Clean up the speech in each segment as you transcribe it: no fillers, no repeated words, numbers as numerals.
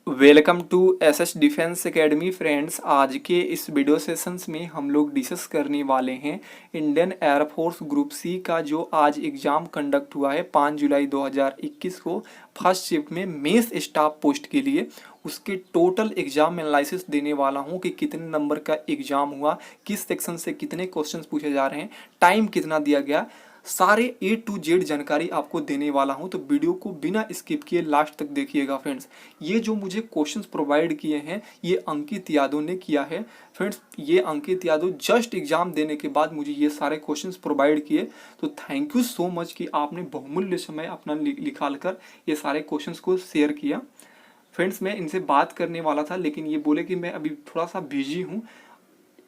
Welcome to SS defence academy friends. आज के इस वीडियो सेशंस में हम लोग डिस्कस करने वाले हैं इंडियन एयरफोर्स ग्रुप सी का जो आज एग्ज़ाम कंडक्ट हुआ है 5 जुलाई 2021 को फर्स्ट शिफ्ट में मेस स्टाफ पोस्ट के लिए। उसके टोटल एग्जाम एनालिसिस देने वाला हूं कि कितने नंबर का एग्जाम हुआ, किस सेक्शन से कितने क्वेश्चंस पूछे जा रहे हैं, टाइम कितना दिया गया, सारे A to Z जानकारी आपको देने वाला हूं। तो वीडियो को बिना स्किप किए लास्ट तक देखिएगा फ्रेंड्स। ये जो मुझे क्वेश्चंस प्रोवाइड किए हैं ये अंकित यादव ने किया है फ्रेंड्स। ये अंकित यादव जस्ट एग्जाम देने के बाद मुझे ये सारे क्वेश्चंस प्रोवाइड किए। तो थैंक यू सो मच कि आपने बहुमूल्य समय अपना निकाल कर ये सारे क्वेश्चंस को शेयर किया फ्रेंड्स। मैं इनसे बात करने वाला था लेकिन ये बोले कि मैं अभी थोड़ा सा बिजी हूँ,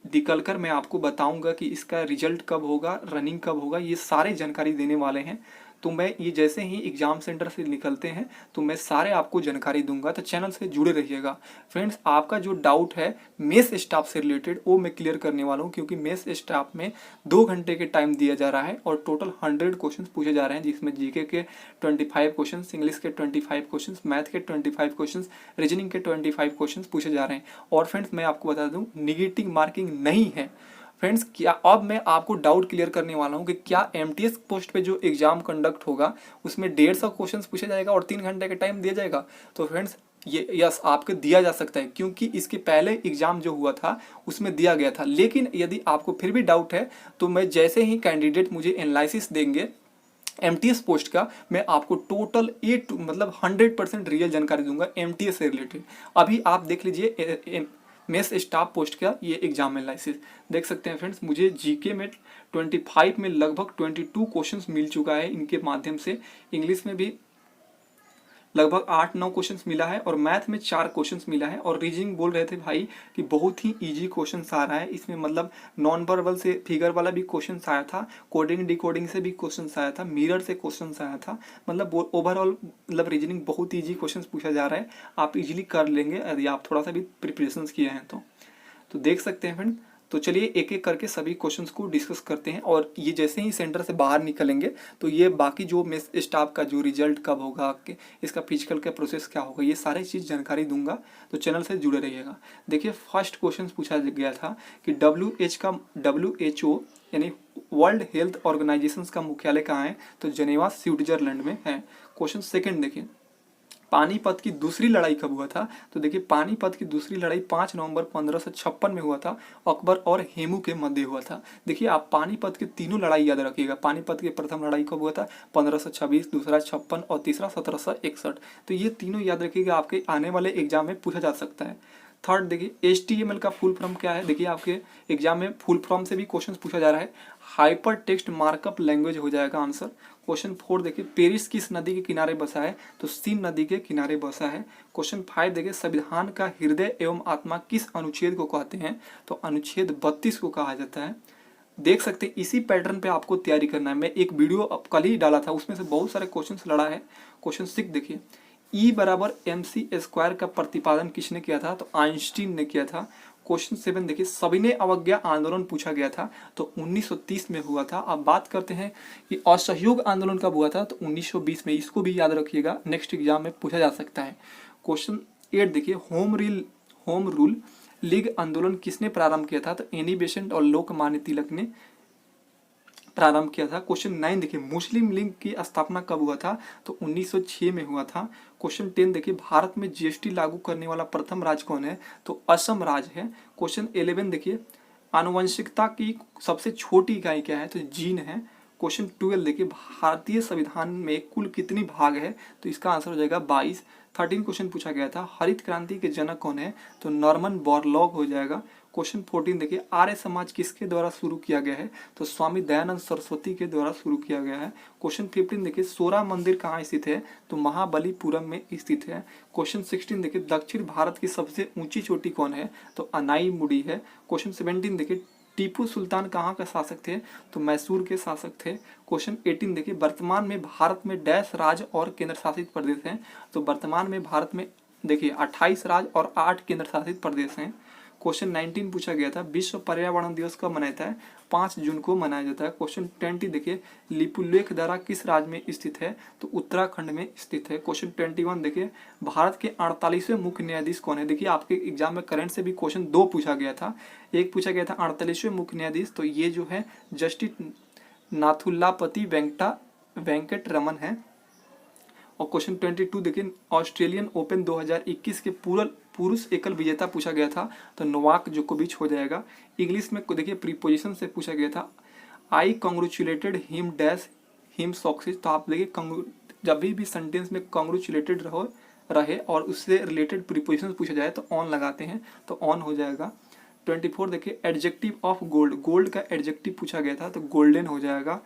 निकल कर मैं आपको बताऊंगा कि इसका रिजल्ट कब होगा, रनिंग कब होगा, ये सारे जानकारी देने वाले हैं। तो मैं ये जैसे ही एग्जाम सेंटर से निकलते हैं तो मैं सारे आपको जानकारी दूंगा। तो चैनल से जुड़े रहिएगा फ्रेंड्स। आपका जो डाउट है मेस स्टाफ से रिलेटेड वो मैं क्लियर करने वाला हूँ, क्योंकि मेस स्टाफ में 2 घंटे के टाइम दिया जा रहा है और टोटल 100 क्वेश्चन पूछे जा रहे हैं, जिसमें जीके के 25 क्वेश्चन, इंग्लिश के 25 क्वेश्चन, मैथ के 25 क्वेश्चन, रीजनिंग के 25 क्वेश्चन पूछे जा रहे हैं। और फ्रेंड्स मैं आपको बता दूं निगेटिव मार्किंग नहीं है फ्रेंड्स। क्या अब मैं आपको डाउट क्लियर करने वाला हूं कि क्या एमटीएस पोस्ट पे जो एग्जाम कंडक्ट होगा उसमें 150 क्वेश्चंस पूछे जाएगा और 3 घंटे का टाइम दिया जाएगा? तो फ्रेंड्स ये यस आपको दिया जा सकता है, क्योंकि इसके पहले एग्जाम जो हुआ था उसमें दिया गया था। लेकिन यदि आपको फिर भी डाउट है तो मैं जैसे ही कैंडिडेट मुझे एनालिसिस देंगे एमटीएस पोस्ट का, मैं आपको टोटल मतलब 100% रियल जानकारी दूंगा एमटीएस से रिलेटेड। अभी आप देख लीजिए मेस स्टाफ पोस्ट का ये एग्जाम एनालिसिस देख सकते हैं फ्रेंड्स। मुझे जीके में 25 में लगभग 22 क्वेश्चंस मिल चुका है इनके माध्यम से। इंग्लिश में भी लगभग 8-9 क्वेश्चंस मिला है और मैथ में 4 क्वेश्चंस मिला है। और रीजनिंग बोल रहे थे भाई कि बहुत ही इजी क्वेश्चंस आ रहा है इसमें, मतलब नॉन वर्बल से फिगर वाला भी क्वेश्चंस आया था, कोडिंग डिकोडिंग से भी क्वेश्चंस आया था, मिरर से क्वेश्चंस आया था। मतलब ओवरऑल मतलब रीजनिंग बहुत ईजी क्वेश्चंस पूछा जा रहा है, आप इजीली कर लेंगे यदि आप थोड़ा सा भी प्रिपरेशन किए हैं तो देख सकते हैं फ्रेंड। तो चलिए एक एक करके सभी क्वेश्चंस को डिस्कस करते हैं। और ये जैसे ही सेंटर से बाहर निकलेंगे तो ये बाकी जो मेस स्टाफ का जो रिजल्ट कब होगा, इसका फिजिकल का प्रोसेस क्या होगा, ये सारी चीज़ जानकारी दूंगा। तो चैनल से जुड़े रहिएगा। देखिए फर्स्ट क्वेश्चन पूछा गया था कि WHO यानी वर्ल्ड हेल्थ ऑर्गेनाइजेशन का मुख्यालय कहाँ है? तो जेनेवा स्विट्जरलैंड में है। क्वेश्चन सेकेंड देखिए, पानीपत की दूसरी लड़ाई कब हुआ था? तो देखिए पानीपत की दूसरी लड़ाई 5 नवंबर 1556 में हुआ था, अकबर और हेमू के मध्य हुआ था। देखिए आप पानीपत की तीनों लड़ाई याद रखिएगा। पानीपत की प्रथम लड़ाई कब हुआ था? 1526, दूसरा 56 और तीसरा 1761। तो ये तीनों याद रखिएगा, आपके आने वाले एग्जाम में पूछा जा सकता है। थर्ड देखिए HTML का फुल फॉर्म क्या है? देखिए आपके एग्जाम में फुल फॉर्म से भी क्वेश्चन पूछा जा रहा है। हाइपर टेक्स्ट मार्कअप लैंग्वेज हो जाएगा आंसर। क्वेश्चन 4 देखिए पेरिस किस नदी के किनारे बसा है? तो सीन नदी के किनारे बसा है। क्वेश्चन 5 देखिए संविधान का हृदय एवं आत्मा किस अनुच्छेद को कहते हैं? तो अनुच्छेद 32 को कहा जाता है। देख सकते हैं इसी पैटर्न पे आपको तैयारी करना है। मैं एक वीडियो कल ही डाला था, उसमें से बहुत सारे क्वेश्चंस लड़ा है। क्वेश्चन 6 देखिए E बराबर mc² का प्रतिपादन किसने किया था? तो आइंस्टीन ने किया था। क्वेश्चन 7 देखिए सविनय अवज्ञा आंदोलन पूछा गया था, तो 1930 में हुआ था। अब बात करते हैं कि असहयोग आंदोलन कब हुआ था? तो 1920 में। इसको भी याद रखिएगा, नेक्स्ट एग्जाम में पूछा जा सकता है। क्वेश्चन 8 देखिए होम रूल लीग आंदोलन किसने प्रारंभ किया था? तो एनी बेसेंट और लोकमान्य तिलक ने प्रारंभ किया था। क्वेश्चन 9 देखिए मुस्लिम लीग की स्थापना कब हुआ था? तो 1906 में हुआ था। क्वेश्चन 10 देखिए भारत में जीएसटी लागू करने वाला प्रथम राज्य कौन है? तो असम राज्य है। क्वेश्चन 11 देखिए आनुवंशिकता की सबसे छोटी इकाई क्या है? तो जीन है। क्वेश्चन 12 देखिए भारतीय संविधान में कुल कितनी भाग है? तो इसका आंसर हो जाएगा 22। 13 क्वेश्चन पूछा गया था हरित क्रांति के जनक कौन है? तो नॉर्मन बोरलॉग हो जाएगा। क्वेश्चन 14 देखिए आर्य समाज किसके द्वारा शुरू किया गया है? तो स्वामी दयानंद सरस्वती के द्वारा शुरू किया गया है। क्वेश्चन 15 देखिए सोरा मंदिर कहाँ स्थित है? तो महाबलीपुरम में स्थित है। क्वेश्चन 16 देखिए दक्षिण भारत की सबसे ऊंची चोटी कौन है? तो अनाई मुड़ी है। क्वेश्चन 17 देखिए टीपू सुल्तान कहाँ का शासक थे? तो मैसूर के शासक थे। क्वेश्चन 18 देखिए वर्तमान में भारत में डैश राज्य और केंद्र शासित प्रदेश हैं? तो वर्तमान में भारत में देखिए 28 राज्य और 8 केंद्र शासित प्रदेश हैं। क्वेश्चन 19 पूछा गया था, विश्व पर्यावरण दिवस कब मनाया जाता है? 5 जून को मनाया जाता है। क्वेश्चन 20 देखिए, लिपुलेख दर्रा किस राज्य में स्थित है? तो उत्तराखंड में स्थित है। क्वेश्चन 21 देखिए, भारत के 48वें मुख्य न्यायाधीश कौन है? देखिए आपके एग्जाम में करंट से भी क्वेश्चन 2 पूछा गया था। एक पूछा गया था 48वें मुख्य न्यायाधीश, तो ये जो है जस्टिस नाथुल्लापति वेंकट रमन है। और क्वेश्चन 22 देखिए, ऑस्ट्रेलियन ओपन 2021 के पुरुष एकल विजेता पूछा गया था, तो नोवाक जोकोविच हो जाएगा। इंग्लिश में देखिए प्रीपोजिशन से पूछा गया था, I congratulated him dash him success. तो आप देखिए जब भी सेंटेंस में कॉन्ग्रेचुलेटेड रहे और उससे रिलेटेड प्रीपोजिशन पूछा जाए तो ऑन लगाते हैं, तो ऑन हो जाएगा। 24 देखिए, एडजेक्टिव ऑफ गोल्ड, गोल्ड का एडजेक्टिव पूछा गया था, तो गोल्डन हो जाएगा।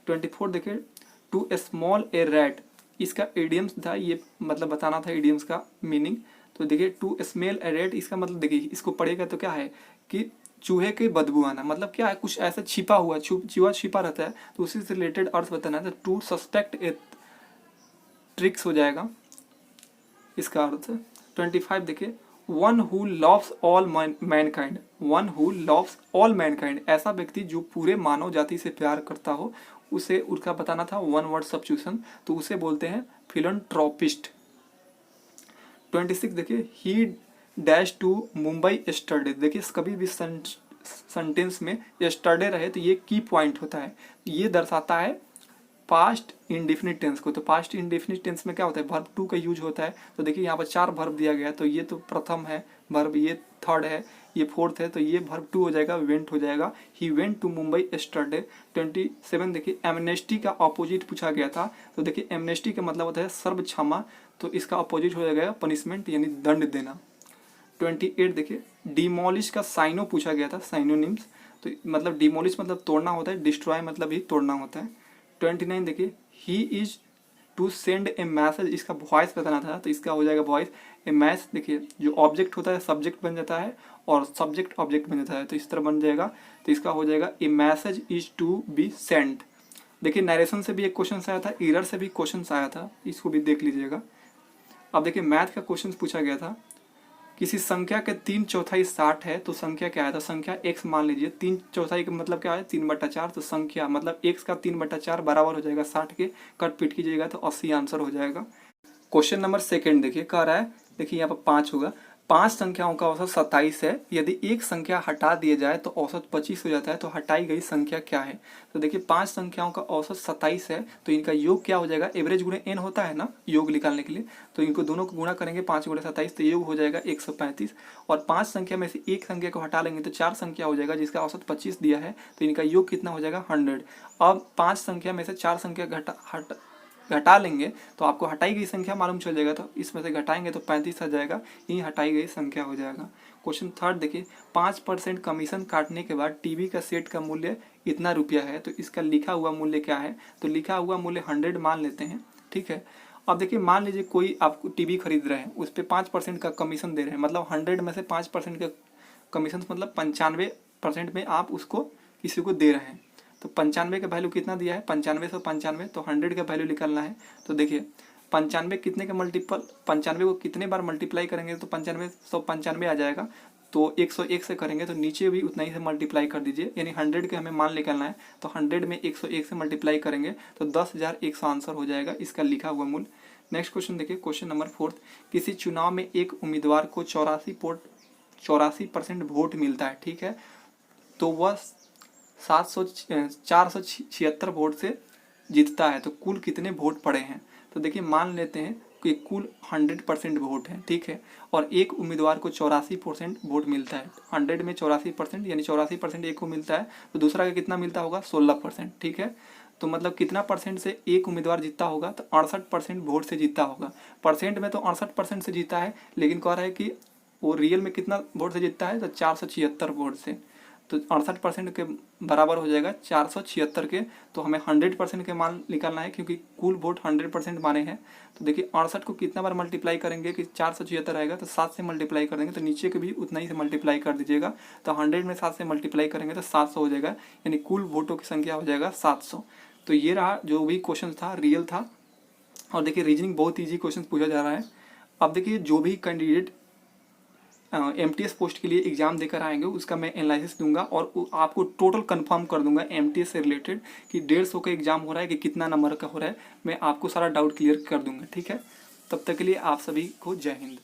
24 देखिए, टू स्मॉल ए रैट, इसका इडियम्स था, ये मतलब बताना था इडियम्स का मीनिंग। तो देखिए टू स्मेल ए रैट, इसका मतलब देखिए इसको पढ़ेगा तो क्या है कि चूहे के बदबू आना, मतलब क्या है, कुछ ऐसा छिपा हुआ, चूहा छिपा रहता है, तो उसी से रिलेटेड अर्थ बताना है। तो टू सस्पेक्ट ए ट्रिक्स हो जाएगा इसका अर्थ। 25 देखिए, one who loves all Mankind, one who loves all Mankind, ऐसा व्यक्ति जो पूरे मानव जाति से प्यार करता हो, उसे उसका बताना था वन वर्ड सब्स्टिट्यूशन, तो उसे बोलते हैं फिलंथ्रोपिस्ट। 26 देखिए, he dash to Mumbai yesterday, देखिए कभी भी सेंटेंस में यस्टरडे रहे तो ये की पॉइंट होता है, ये दर्शाता है पास्ट इंडेफिनिट टेंस को। तो पास्ट इंडेफिनिट टेंस में क्या होता है, वर्ब टू का यूज होता है। तो देखिए यहाँ पर 4 वर्ब दिया गया है, तो ये तो प्रथम है वर्ब, ये थर्ड है, ये फोर्थ है, तो ये वर्ब 2 हो जाएगा, वेंट हो जाएगा। He went to Mumbai yesterday. 27 देखिए, एमनेस्टी का अपोजिट पूछा गया था, तो देखिए एमनेस्टी का मतलब होता है सर्व क्षमा, तो इसका अपोजिट हो जाएगा पनिशमेंट यानी दंड देना। 28 देखिए, डिमोलिश का साइनो पूछा गया था, साइनोनिम्स, तो मतलब डिमोलिश मतलब तोड़ना होता है, डिस्ट्रॉय मतलब ही तोड़ना होता है। 29 देखिए, he is to send a message, इसका वॉइस बताना था, तो इसका हो जाएगा वॉइस। ए मैसेज देखिए, जो ऑब्जेक्ट होता है सब्जेक्ट बन जाता है और सब्जेक्ट ऑब्जेक्ट बन जाता है, तो इस तरह बन जाएगा, तो इसका हो जाएगा a message is to be send. देखिए नरेशन से भी एक क्वेश्चन आया था, एरर से भी क्वेश्चन आया था, इसको भी देख लीजिएगा। अब देखिए मैथ का क्वेश्चन पूछा गया था, किसी संख्या के 3/4 60 है, तो संख्या क्या है? तो संख्या x मान लीजिए, 3/4 का मतलब क्या है, 3/4, तो संख्या मतलब x का 3/4 बराबर हो जाएगा 60 के, कट पीट कीजिएगा तो 80 आंसर हो जाएगा। क्वेश्चन नंबर 2 देखिए, कह रहा है, देखिए यहाँ पर 5 होगा, 5 संख्याओं का औसत 27 है, यदि एक संख्या हटा दिया जाए तो औसत 25 हो जाता है, तो हटाई गई संख्या क्या है? तो देखिए 5 संख्याओं का औसत 27 है, तो इनका योग क्या हो जाएगा, एवरेज गुणे n होता है ना योग निकालने के लिए, तो इनको दोनों को गुणा करेंगे 5 गुणे 27, तो योग हो जाएगा 135। और 5 संख्या में से एक संख्या को हटा लेंगे तो 4 संख्या हो जाएगा, जिसका औसत 25 दिया है, तो इनका योग कितना हो जाएगा 100। अब 5 संख्या में से 4 संख्या घटा लेंगे तो आपको हटाई गई संख्या मालूम चल जाएगा, तो इसमें से घटाएंगे तो 35 आ जाएगा, यही हटाई गई संख्या हो जाएगा। क्वेश्चन 3 देखिए, 5% कमीशन काटने के बाद टीवी का सेट का मूल्य इतना रुपया है, तो इसका लिखा हुआ मूल्य क्या है? तो लिखा हुआ मूल्य 100 मान लेते हैं, ठीक है। अब देखिए मान लीजिए कोई आपको टीवी खरीद रहे हैं, उस पर 5% का कमीशन दे रहे हैं, मतलब 100 में से 5% का कमीशन मतलब 95% में आप उसको किसी को दे रहे हैं, तो 95 का वैल्यू कितना दिया है, 95 से 95, तो 100 का वैल्यू निकालना है। तो देखिए 95 कितने का मल्टीपल, 95 को कितने बार मल्टीप्लाई करेंगे तो 95 आ जाएगा, तो 101 से करेंगे तो नीचे भी उतना ही से मल्टीप्लाई कर दीजिए, यानी 100 के हमें मान निकालना है, तो 100 में 101 से मल्टीप्लाई करेंगे तो 10,100 आंसर हो जाएगा इसका लिखा हुआ मूल्य। नेक्स्ट क्वेश्चन देखिए, क्वेश्चन नंबर 4, किसी चुनाव में एक उम्मीदवार को 84% वोट मिलता है, ठीक है, तो वह 476 वोट से जीतता है, तो कुल कितने वोट पड़े हैं? तो देखिए मान लेते हैं कि कुल 100% वोट है, ठीक है, और एक उम्मीदवार को 84% वोट मिलता है, 100 में 84% यानी 84% एक को मिलता है, तो दूसरा का कितना मिलता होगा 16%, ठीक है। तो मतलब कितना परसेंट से एक उम्मीदवार जीतता होगा, तो 68% वोट से जीतता होगा। परसेंट में तो 68% से जीता है, लेकिन कह रहा है कि वो रियल में कितना वोट से जीतता है, तो 476 वोट से, तो 68% के बराबर हो जाएगा 476 के, तो हमें 100% के मान निकालना है, क्योंकि कुल वोट 100% माने हैं। तो देखिए 68 को कितना बार मल्टीप्लाई करेंगे कि 476 आएगा, तो 7 से मल्टीप्लाई कर देंगे, तो नीचे के भी उतना ही से मल्टीप्लाई कर दीजिएगा, तो 100 में 7 से मल्टीप्लाई करेंगे तो 700 हो जाएगा, यानी कुल वोटों की संख्या हो जाएगा 700। तो ये रहा जो भी क्वेश्चन था, रियल था। और देखिए रीजनिंग बहुत ईजी क्वेश्चन पूछा जा रहा है। अब देखिए जो भी कैंडिडेट MTS पोस्ट के लिए एग्जाम देकर आएंगे उसका मैं एनालिसिस दूंगा और आपको टोटल कंफर्म कर दूंगा MTS से रिलेटेड कि 150 का एग्जाम हो रहा है कि कितना नंबर का हो रहा है, मैं आपको सारा डाउट क्लियर कर दूंगा। ठीक है, तब तक के लिए आप सभी को जय हिंद।